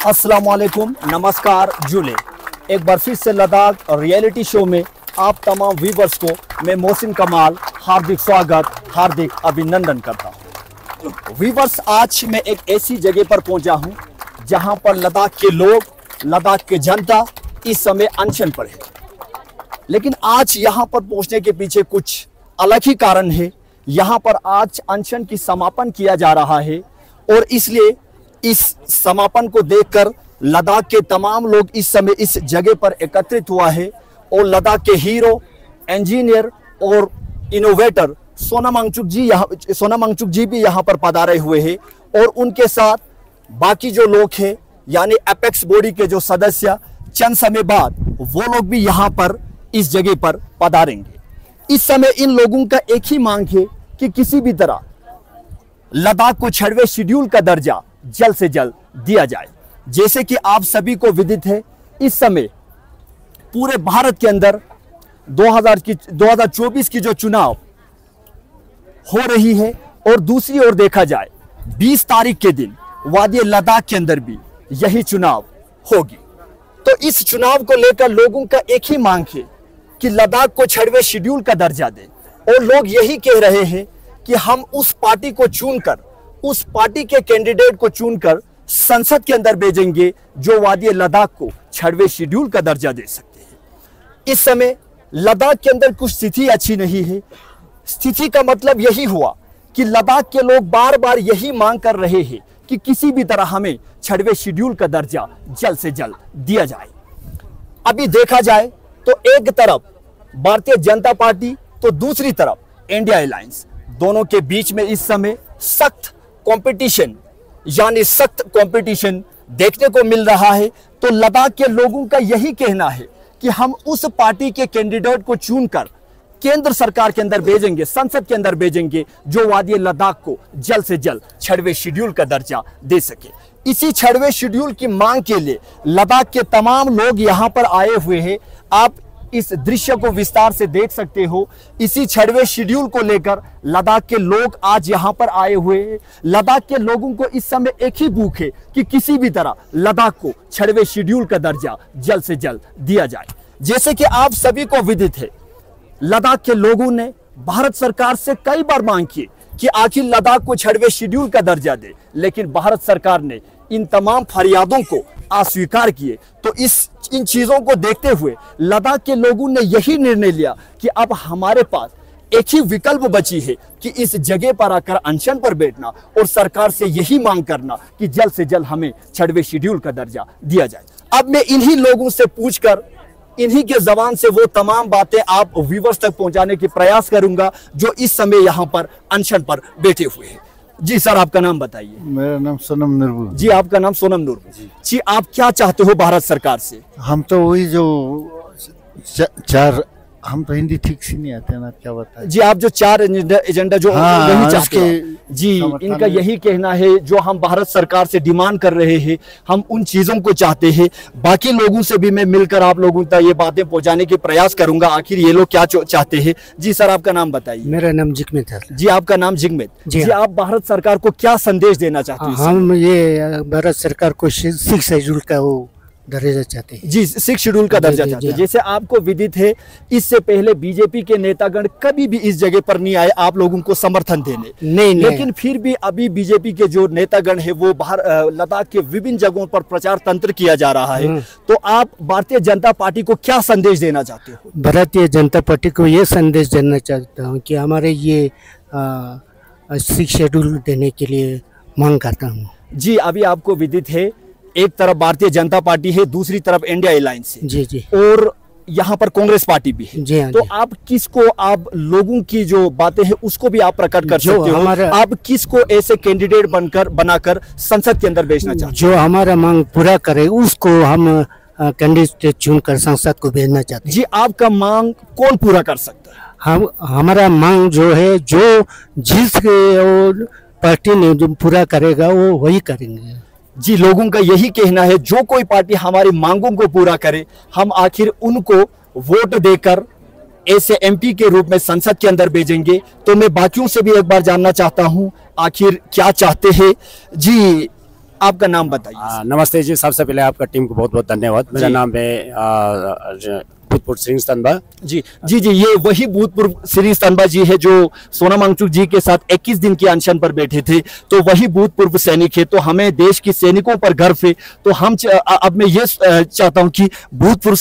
अस्सलाम वालेकुम, नमस्कार जुले। एक बार फिर से लद्दाख रियलिटी शो में आप तमाम व्यूवर्स को मैं मोहसिन कमाल हार्दिक स्वागत, हार्दिक अभिनंदन करता हूँ। व्यूवर्स, आज मैं एक ऐसी जगह पर पहुंचा हूँ जहां पर लद्दाख के लोग, लद्दाख के जनता इस समय अनशन पर है। लेकिन आज यहां पर पहुंचने के पीछे कुछ अलग ही कारण है। यहां पर आज अनशन की समापन किया जा रहा है और इसलिए इस समापन को देखकर लद्दाख के तमाम लोग इस समय इस जगह पर एकत्रित हुआ है और लद्दाख के हीरो, इंजीनियर और इनोवेटर सोनम वांगचुक जी भी यहाँ पर पधारे हुए हैं और उनके साथ बाकी जो लोग हैं यानी एपेक्स बॉडी के जो सदस्य चंद समय बाद वो लोग भी यहाँ पर इस जगह पर पधारेंगे। इस समय इन लोगों का एक ही मांग है कि किसी भी तरह लद्दाख को 6वें शेड्यूल का दर्जा जल्द से जल्द दिया जाए। जैसे कि आप सभी को विदित है, इस समय पूरे भारत के अंदर 2024 की जो चुनाव हो रही है और दूसरी ओर देखा जाए 20 तारीख के दिन वादी लद्दाख के अंदर भी यही चुनाव होगी। तो इस चुनाव को लेकर लोगों का एक ही मांग है कि लद्दाख को 6वें शेड्यूल का दर्जा दे और लोग यही कह रहे हैं कि हम उस पार्टी को चुनकर, उस पार्टी के कैंडिडेट को चुनकर संसद के अंदर भेजेंगे जो वादी लद्दाख को 6वें शेड्यूल का दर्जा दे सकते हैं। इस समय लद्दाख के अंदर कुछ स्थिति अच्छी नहीं है। स्थिति का मतलब यही हुआ कि लद्दाख के लोग बार बार यही मांग कर रहे हैं कि किसी भी तरह हमें 6वें शेड्यूल का दर्जा जल्द से जल्द दिया जाए। अभी देखा जाए तो एक तरफ भारतीय जनता पार्टी तो दूसरी तरफ इंडिया अलायंस, दोनों के बीच में इस समय सख्त कंपटीशन देखने को मिल रहा है। तो लद्दाख के लोगों का यही कहना है कि हम उस पार्टी के कैंडिडेट को चुनकर केंद्र सरकार के अंदर भेजेंगे, संसद के अंदर भेजेंगे जो वादी लद्दाख को जल्द से जल्द 6वें शेड्यूल का दर्जा दे सके। इसी 6वें शेड्यूल की मांग के लिए लद्दाख के तमाम लोग यहां पर आए हुए हैं। आप इस दृश्य को विस्तार से देख सकते हो। इसी 6वें शेड्यूल को लेकर लद्दाख के लोग आज यहां पर आए हुए हैं। लद्दाख के लोगों को इस समय एक ही भूख है कि किसी भी तरह लद्दाख को 6वें शेड्यूल का दर्जा जल्द से जल्द दिया जाए। जैसे कि आप सभी को विदित है, लद्दाख के लोगों ने भारत सरकार से कई बार मांग की कि आखिर लद्दाख को 6वें शेड्यूल का दर्जा दे, लेकिन भारत सरकार ने इन तमाम फरियादों को अस्वीकार किए। तो इन चीजों को देखते हुए लद्दाख के लोगों ने यही निर्णय लिया कि अब हमारे पास एक ही विकल्प बची है कि इस जगह पर आकर अनशन पर बैठना और सरकार से यही मांग करना कि जल्द से जल्द हमें 6वें शेड्यूल का दर्जा दिया जाए। अब मैं इन्हीं लोगों से पूछकर, इन्हीं के जबान से वो तमाम बातें आप व्यूवर्स तक पहुंचाने की प्रयास करूंगा जो इस समय यहाँ पर अनशन पर बैठे हुए हैं। जी सर, आपका नाम बताइए। मेरा नाम सोनम नूरबू। जी, आपका नाम सोनम नूरबू। जी, आप क्या चाहते हो भारत सरकार से? हम तो वही जो चार, हम तो हिंदी ठीक से नहीं आते ना, क्या बताएं। जी, आप जो 4 एजेंडा जो नहीं चाहते हैं। जी, इनका यही कहना है जो हम भारत सरकार से डिमांड कर रहे हैं, हम उन चीजों को चाहते हैं। बाकी लोगों से भी मैं मिलकर आप लोगों तक ये बातें पहुंचाने की प्रयास करूंगा आखिर ये लोग क्या चाहते हैं। जी सर, आपका नाम बताइए। मेरा नाम जिगमित है। जी, आपका नाम जिगमित। जी, आप भारत सरकार को क्या संदेश देना चाहते हैं? हम ये भारत सरकार को 6 शेड्यूल का वो दर्जा चाहते हैं। जी, 6 शेड्यूल का दर्जा चाहते हैं। जैसे आपको विदित है, इससे पहले बीजेपी के नेतागण कभी भी इस जगह पर नहीं आए आप लोगों को समर्थन देने। नहीं, लेकिन फिर भी अभी बीजेपी के जो नेतागण है वो लद्दाख के विभिन्न जगहों पर प्रचार तंत्र किया जा रहा है। तो आप भारतीय जनता पार्टी को क्या संदेश देना चाहते हो? भारतीय जनता पार्टी को ये संदेश देना चाहता हूँ कि हमारे ये 6 शेड्यूल देने के लिए मांग करता हूँ। जी, अभी आपको विदित है, एक तरफ भारतीय जनता पार्टी है, दूसरी तरफ इंडिया अलायंस है। जी जी, और यहाँ पर कांग्रेस पार्टी भी है। जी हाँ, तो आप किसको, आप लोगों की जो बातें हैं उसको भी आप प्रकट कर सकते हो। आप किसको ऐसे कैंडिडेट बनाकर संसद के अंदर भेजना चाहते हैं? जो हमारा मांग पूरा करे उसको हम कैंडिडेट चुनकर संसद को भेजना चाहते हैं। जी, आपका मांग कौन पूरा कर सकता है? हमारा मांग जो है, जो जिस पार्टी ने जो पूरा करेगा वो वही करेंगे। जी, लोगों का यही कहना है जो कोई पार्टी हमारी मांगों को पूरा करे हम आखिर उनको वोट देकर ऐसे एमपी के रूप में संसद के अंदर भेजेंगे। तो मैं बाकियों से भी एक बार जानना चाहता हूं आखिर क्या चाहते हैं। जी, आपका नाम बताइए। नमस्ते जी, सबसे पहले आपका टीम को बहुत बहुत धन्यवाद। मेरा नाम है भूतपूर्व श्री स्तंभा जी। ये वही भूतपूर्व श्री स्तंभा जी है जो सोनम वांगचुक जी के साथ 21 दिन के अनशन पर बैठे थे। तो वही भूतपूर्व सैनिक है, तो हमें देश के सैनिकों पर गर्व है। तो हम अब मैं ये चाहता हूं कि भूतपूर्व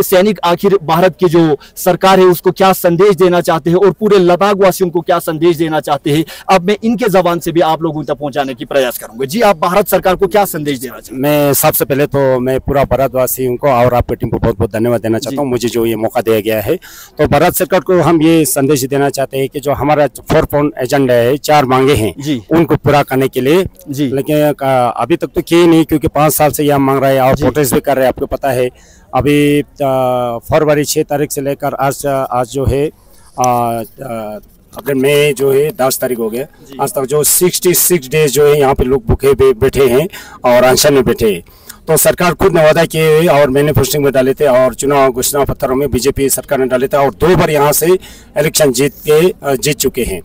सैनिक आखिर भारत की जो सरकार है उसको क्या संदेश देना चाहते हैं और पूरे लद्दाख वासियों को क्या संदेश देना चाहते हैं। अब मैं इनके जबान से भी आप लोगों तक पहुंचाने की प्रयास करूंगा। जी, आप भारत सरकार को क्या संदेश देना चाहते हैं? मैं सबसे पहले तो मैं पूरा भारतवासियों को और आपकी टीम को बहुत बहुत धन्यवाद देना चाहता हूँ, मुझे जो ये मौका दिया गया है। तो भारत सरकार को हम ये संदेश देना चाहते हैं कि जो हमारा 4 पॉइंट एजेंडा है, 4 मांगे हैं उनको पूरा करने के लिए जी। लेकिन अभी तक तो किए नहीं, क्योंकि 5 साल से यह मांग रहे हैं और प्रोटेस्ट भी कर रहे हैं। आपको पता है अभी फरवरी 6 तारीख से लेकर आज जो है अपने मई जो है 10 तारीख हो गया, आज तक जो 66 डेज जो है यहाँ पे लोग भूखे बैठे हैं और अनशन में बैठे हैं। तो सरकार खुद ने वादा किए और मैनिफेस्टो में डाले थे और चुनाव घोषणा पत्रों में बीजेपी सरकार ने डाले थे और 2 बार यहाँ से इलेक्शन जीत चुके हैं।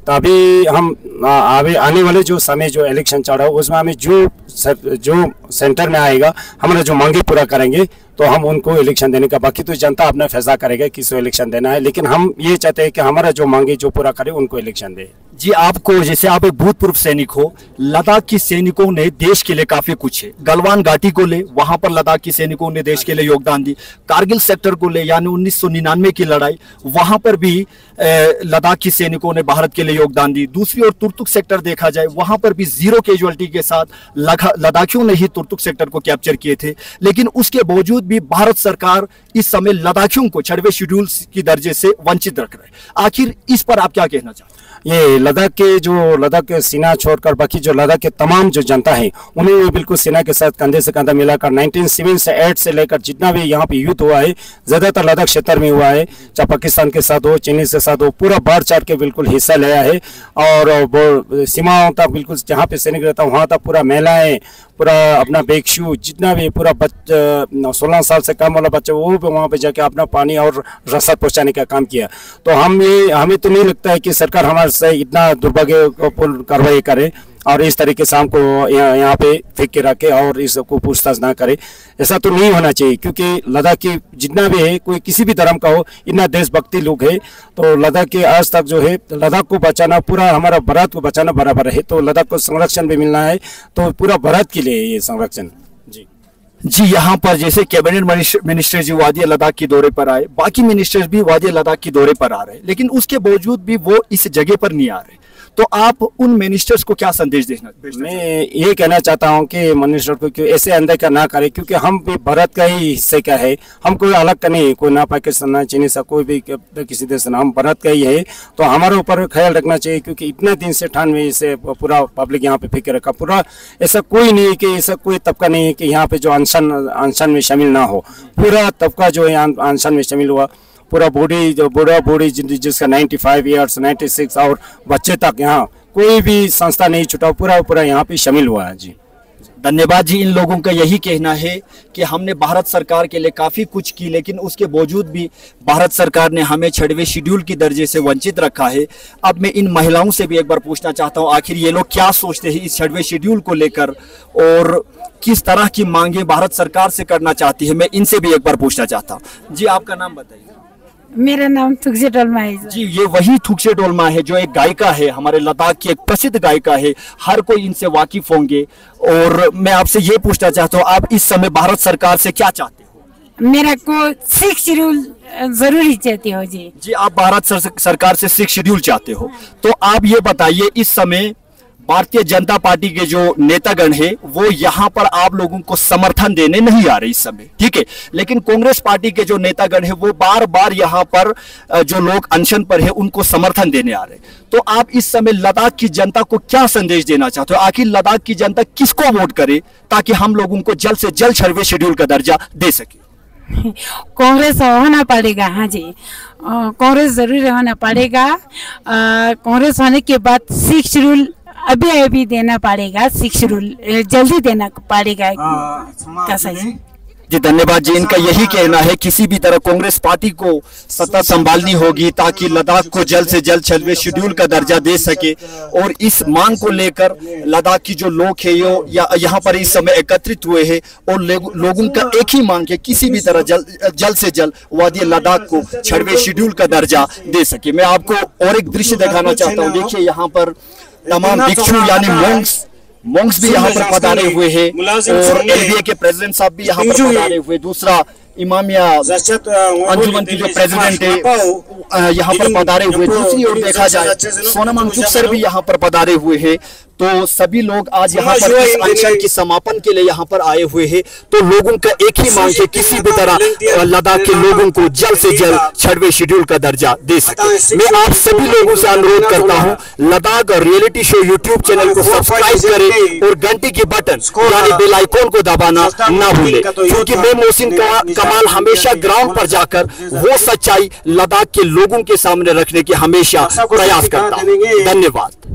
तो अभी हम आने वाले जो समय जो इलेक्शन चल रहा है उसमें हमें जो सेंटर में आएगा हमारा जो मांगे पूरा करेंगे तो हम उनको इलेक्शन देने का, बाकी तो जनता अपना फैसला करेगा किसको इलेक्शन देना है, लेकिन हम ये चाहते हैं कि हमारा जो मांगे जो पूरा करे उनको इलेक्शन दे। जी, आपको जैसे आप एक भूतपूर्व सैनिक हो, लद्दाख की सैनिकों ने देश के लिए काफी कुछ है। गलवान घाटी को ले, वहां पर लद्दाख की सैनिकों ने देश के लिए योगदान दी। कारगिल सेक्टर को ले, यानी 1999 की लड़ाई, वहां पर भी लद्दाख की सैनिकों ने भारत के लिए योगदान दी। दूसरी ओर तुर्तुक सेक्टर देखा जाए, वहां पर भी 0 कैजुअलिटी के साथ लद्दाखियों ने ही तुर्तुक सेक्टर को कैप्चर किए थे। लेकिन उसके बावजूद भी भारत सरकार इस समय लद्दाखियों को 6वें शेड्यूल की दर्जे से वंचित रख रहे हैं। आखिर इस पर आप क्या कहना चाहते हैं? ये लद्दाख के सीना छोड़कर बाकी जो लद्दाख के तमाम जो जनता है उन्हें बिल्कुल सेना के साथ कंधे से कंधा मिलाकर 1978 से लेकर जितना भी यहाँ पे युद्ध हुआ है ज्यादातर लद्दाख क्षेत्र में हुआ है, चाहे पाकिस्तान के साथ हो, चीनी के साथ हो, पूरा बढ़ चढ़ के बिल्कुल हिस्सा लिया है। और सीमाओं तक बिल्कुल जहाँ पे सैनिक रहता है वहाँ तक पूरा महिलाएं, पूरा अपना बेगशू जितना भी पूरा 16 साल से कम वाला बच्चा वो भी वहाँ पे जाके अपना पानी और रसद पहुँचाने का काम किया। तो हमें तो नहीं लगता है कि सरकार हमारे से इतना दुर्भाग्यपूर्ण कार्रवाई करे और इस तरीके से हमको यहाँ पे फेंक के रखे और इसको पूछताछ ना करे। ऐसा तो नहीं होना चाहिए, क्योंकि लद्दाख की जितना भी है, कोई किसी भी धर्म का हो, इतना देशभक्ति लोग है। तो लद्दाख के आज तक जो है लद्दाख को बचाना, पूरा हमारा भारत को बचाना बराबर है। तो लद्दाख को संरक्षण भी मिलना है, तो पूरा भारत के लिए ये संरक्षण। जी, यहाँ पर जैसे कैबिनेट मिनिस्टर जी वादी लद्दाख के दौरे पर आए, बाकी मिनिस्टर्स भी वादी लद्दाख के दौरे पर आ रहे, लेकिन उसके बावजूद भी वो इस जगह पर नहीं आ रहे। तो आप उन मिनिस्टर्स को क्या संदेश देना? मैं ये कहना चाहता हूँ कि मिनिस्टर को क्यों ऐसे अनदेखा ना करे, क्योंकि हम भी भारत का ही हिस्से का है। हम कोई अलग का नहीं, कोई ना पाकिस्तान ना चीनी सा कोई भी किसी देश ना, हम भारत का ही है। तो हमारे ऊपर ख्याल रखना चाहिए, क्योंकि इतने दिन से ठंड में इसे पूरा पब्लिक यहाँ पे फिक्र रखा। पूरा ऐसा कोई नहीं है कि ऐसा कोई तबका नहीं है कि यहाँ पे जो अनशन में शामिल ना हो। पूरा तबका जो है अनशन में शामिल हुआ, पूरा बूढ़ी जिसका 95 ईयर्स 96 और बच्चे तक, यहाँ कोई भी संस्था नहीं छूटा, पूरा यहाँ पे शामिल हुआ है। जी, धन्यवाद जी। इन लोगों का यही कहना है कि हमने भारत सरकार के लिए काफ़ी कुछ की, लेकिन उसके बावजूद भी भारत सरकार ने हमें 6वें शेड्यूल की दर्जे से वंचित रखा है। अब मैं इन महिलाओं से भी एक बार पूछना चाहता हूं, आखिर ये लोग क्या सोचते हैं इस 6वें शेड्यूल को लेकर और किस तरह की मांगे भारत सरकार से करना चाहती है। मैं इनसे भी एक बार पूछना चाहता हूँ। जी, आपका नाम बताइए। मेरा नाम थुक्से डोलमा है जी। ये वही थुक्से डोलमा है जो एक गायिका है, हमारे लद्दाख की एक प्रसिद्ध गायिका है, हर कोई इनसे वाकिफ होंगे। और मैं आपसे ये पूछना चाहता हूँ, आप इस समय भारत सरकार से क्या चाहते हो? मेरा को 6 शेड्यूल जरूरी चाहती हो। जी जी, आप भारत सरकार से 6 शेड्यूल चाहते हो। तो आप ये बताइए, इस समय भारतीय जनता पार्टी के जो नेतागण है वो यहाँ पर आप लोगों को समर्थन देने नहीं आ रहे इस समय, ठीक है। लेकिन कांग्रेस पार्टी के जो नेतागण है वो बार बार यहाँ पर जो लोग अनशन पर है उनको समर्थन देने आ रहे। तो आप इस समय लद्दाख की जनता को क्या संदेश देना चाहते हो? आखिर लद्दाख की जनता किसको वोट करे ताकि हम लोगों को जल्द से जल्द 6वें शेड्यूल का दर्जा दे सके? कांग्रेस होना पड़ेगा। हाँ जी, कांग्रेस जरूर होना पड़ेगा। कांग्रेस होने के बाद 6 शेड्यूल अभी देना पड़ेगा। 6 शेड्यूल जल्दी देना पड़ेगा। कैसा जी धन्यवाद जी। इनका यही कहना है किसी भी तरह कांग्रेस पार्टी को सत्ता संभालनी होगी ताकि लद्दाख को जल्द से जल्द 6वें शेड्यूल का दर्जा दे सके। और इस मांग को लेकर लद्दाख की जो लोग है यहाँ पर इस समय एकत्रित हुए हैं और लोगों का एक ही मांग है किसी भी तरह जल्द से जल्द वादी लद्दाख को 6वें शेड्यूल का दर्जा दे सके। मैं आपको और एक दृश्य दिखाना चाहता हूँ। देखिए यहाँ पर तमाम भिक्षु यानी मॉन्क्स भी यहाँ पर पधारे हुए हैं और एलबीए के प्रेसिडेंट साहब भी यहाँ पर पधारे हुए। दूसरा इमामिया अंजुमन की जो प्रेसिडेंट है यहाँ पर पधारे हुए। दूसरी ओर देखा जाए सोनम वांगचुक सर भी यहाँ पर पधारे हुए हैं। तो सभी लोग आज यहाँ पर इस अनशन की समापन के लिए यहाँ पर आए हुए हैं। तो लोगों का एक ही मांग है किसी भी तरह लद्दाख के लोगों को जल्द से जल्द 6वें शेड्यूल का दर्जा दे सके। मैं आप सभी लोगों से अनुरोध करता हूँ लद्दाख और रियलिटी शो यूट्यूब चैनल को सब्सक्राइब करें और घंटी की बटन यानी बेल आइकॉन को दबाना ना भूलें, क्योंकि मैं मोहसिन कमाल हमेशा ग्राउंड पर जाकर वो सच्चाई लद्दाख के लोगों के सामने रखने की हमेशा प्रयास करता हूँ। धन्यवाद।